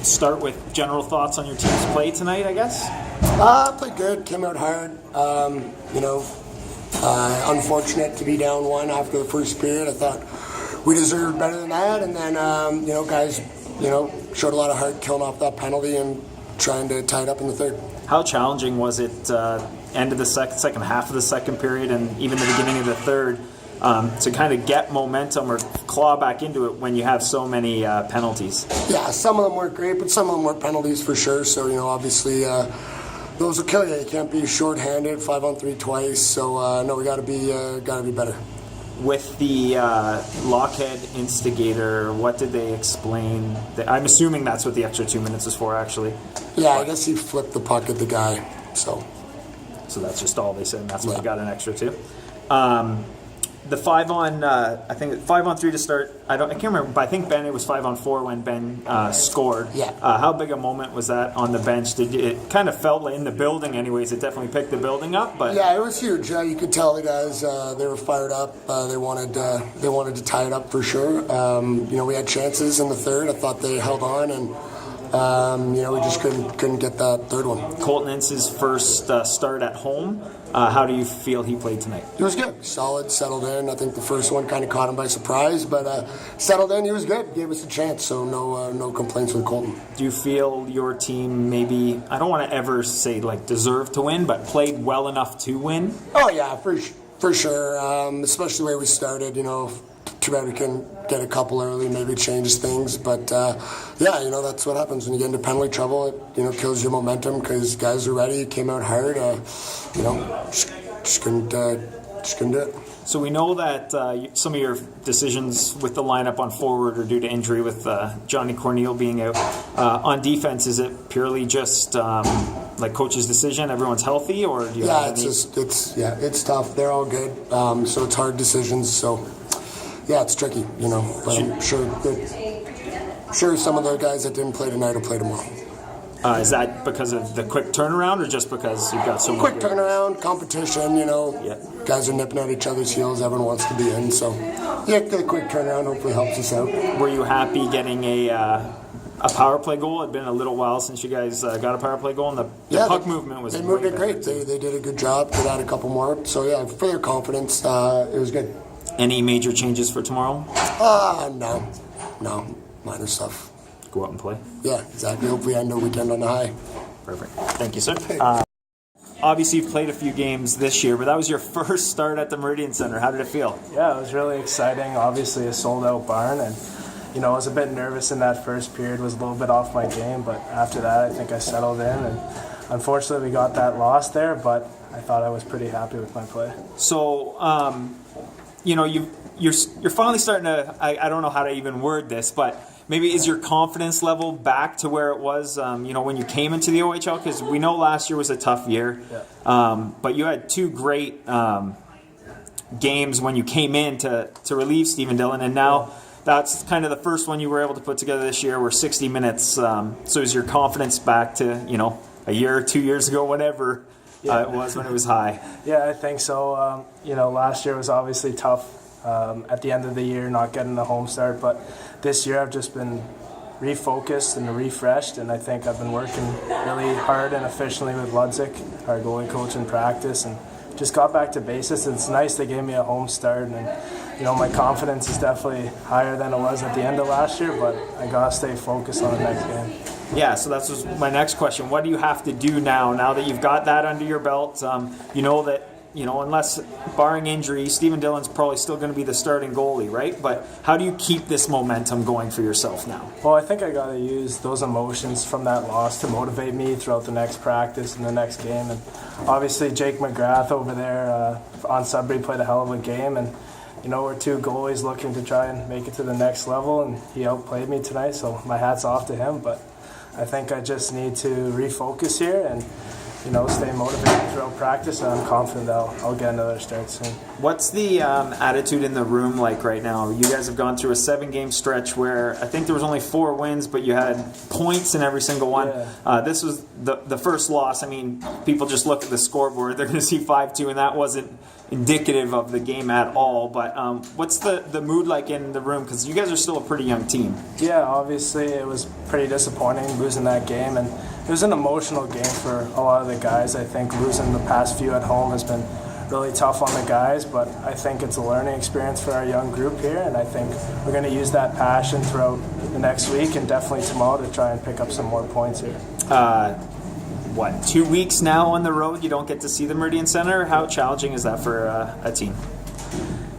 start with general thoughts on your team's play tonight, I guess? Played good, came out hard. Unfortunate to be down one after the first period. I thought we deserved better than that. And then, guys, showed a lot of heart killing off that penalty and trying to tie it up in the third. How challenging was it end of the second half of the second period and even the beginning of the third to kind of get momentum or claw back into it when you have so many penalties? Yeah, some of them weren't great, but some of them were penalties for sure. So, obviously those will kill you. You can't be short-handed 5-on-3 twice. So, no, we got to be better. With the Lockhead instigator, what did they explain? I'm assuming that's what the extra 2 minutes is for, actually. Yeah, I guess he flipped the puck at the guy. So that's just all they said, and that's why he got an extra 2. The 5-on-3 to start. I can't remember, but I think Ben, it was 5-on-4 when Ben scored. Yeah. How big a moment was that on the bench? It kind of felt like in the building, anyways. It definitely picked the building up, but yeah, it was huge. You could tell the guys they were fired up. They wanted to tie it up for sure. We had chances in the third. I thought they held on and. We just couldn't get that third one. Colton Ince's first start at home. How do you feel he played tonight? He was good. Solid, settled in. I think the first one kind of caught him by surprise, but settled in. He was good. Gave us a chance, so no complaints with Colton. Do you feel your team maybe, I don't want to ever say deserved to win, but played well enough to win? Oh, yeah, for sure. Especially the way we started, too bad we can get a couple early, maybe change things. But, that's what happens when you get into penalty trouble. It, kills your momentum because guys are ready, came out hard. Just couldn't do it. So we know that some of your decisions with the lineup on forward are due to injury with Johnny Corneal being out. On defense, is it purely just coach's decision? Everyone's healthy, or do you have any? It's tough. They're all good, so it's hard decisions. So. Yeah, it's tricky, but I'm sure some of the guys that didn't play tonight will play tomorrow. Is that because of the quick turnaround or just because you've got so much? Quick turnaround, competition, Guys are nipping at each other's heels. Everyone wants to be in, so the quick turnaround hopefully helps us out. Were you happy getting a power play goal? It had been a little while since you guys got a power play goal, and the puck movement was. They moved it great. They did a good job. Could add a couple more. So for their confidence, it was good. Any major changes for tomorrow? No, minor stuff. Go out and play. Yeah, exactly. Hopefully, end the weekend on the high. Perfect. Thank you, sir. Obviously, you've played a few games this year, but that was your first start at the Meridian Center. How did it feel? Yeah, it was really exciting. Obviously, a sold-out barn, and I was a bit nervous in that first period. Was a little bit off my game, but after that, I think I settled in. And unfortunately, we got that loss there, but I thought I was pretty happy with my play. So, you're finally starting to. I don't know how to even word this, but. Maybe is your confidence level back to where it was, when you came into the OHL? Because we know last year was a tough year, but you had two great games when you came in to relieve Stephen Dillon, and now that's kind of the first one you were able to put together this year, were 60 minutes. So is your confidence back to, a year or 2 years ago, whatever it was when it was high? Yeah, I think so. Last year was obviously tough. At the end of the year, not getting the home start, but this year I've just been refocused and refreshed, and I think I've been working really hard and efficiently with Ludzik, our goalie coach, in practice, and just got back to basics. It's nice they gave me a home start, and my confidence is definitely higher than it was at the end of last year, but I gotta stay focused on the next game. Yeah, so that's my next question. What do you have to do now that you've got that under your belt? That unless barring injury, Stephen Dillon's probably still going to be the starting goalie, right? But how do you keep this momentum going for yourself now? Well, I think I got to use those emotions from that loss to motivate me throughout the next practice and the next game. And obviously, Jake McGrath over there on Sudbury played a hell of a game. And, we're two goalies looking to try and make it to the next level. And he outplayed me tonight, so my hat's off to him. But I think I just need to refocus here and stay motivated throughout practice, and I'm confident that I'll get another start soon. What's the attitude in the room like right now? You guys have gone through a 7-game stretch where I think there was only 4 wins, but you had points in every single one. Yeah. This was the first loss. I mean, people just look at the scoreboard. They're going to see 5-2, and that wasn't indicative of the game at all. But what's the mood like in the room? Because you guys are still a pretty young team. Yeah, obviously it was pretty disappointing losing that game, and it was an emotional game for a lot of the guys. I think losing the past few at home has been really tough on the guys, but I think it's a learning experience for our young group here, and I think we're going to use that passion throughout the next week and definitely tomorrow to try and pick up some more points here. 2 weeks now on the road, you don't get to see the Meridian Center? How challenging is that for a team?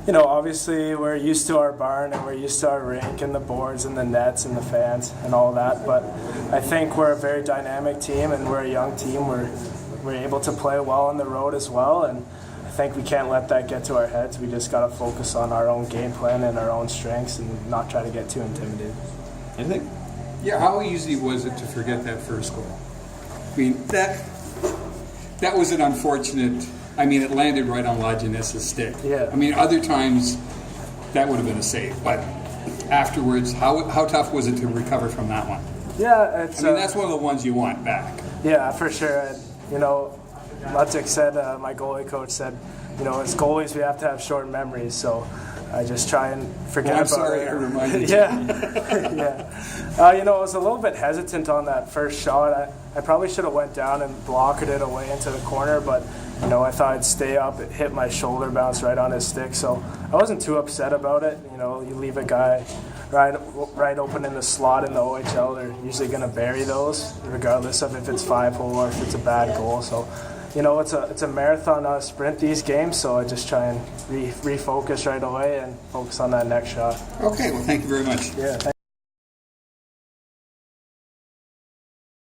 You know, obviously we're used to our barn and we're used to our rink and the boards and the nets and the fans and all that, but I think we're a very dynamic team and we're a young team. We're able to play well on the road as well, and I think we can't let that get to our heads. We just got to focus on our own game plan and our own strengths and not try to get too intimidated. Anything? Yeah, how easy was it to forget that first goal? I mean, that was an unfortunate. I mean, it landed right on Lajeunesse' stick. Yeah. I mean, other times that would have been a save, but afterwards, how tough was it to recover from that one? Yeah, it's. I mean, that's one of the ones you want back. Yeah, for sure. And, you know, Lutzig said, my goalie coach said, you know, as goalies we have to have short memories, so I just try and forget I'm about sorry it. I reminded you. Yeah, yeah. You know, I was a little bit hesitant on that first shot. I probably should have went down and blocked it away into the corner, but you know, I thought I'd stay up. It hit my shoulder, bounced right on his stick, so I wasn't too upset about it. You know, you leave a guy right open in the slot in the OHL, they're usually going to bury those, regardless of if it's 5-hole or if it's a bad goal. So, you know, it's a marathon, not a sprint, these games, so I just try and refocus right away and focus on that next shot. Okay, well, thank you very much. Yeah, thank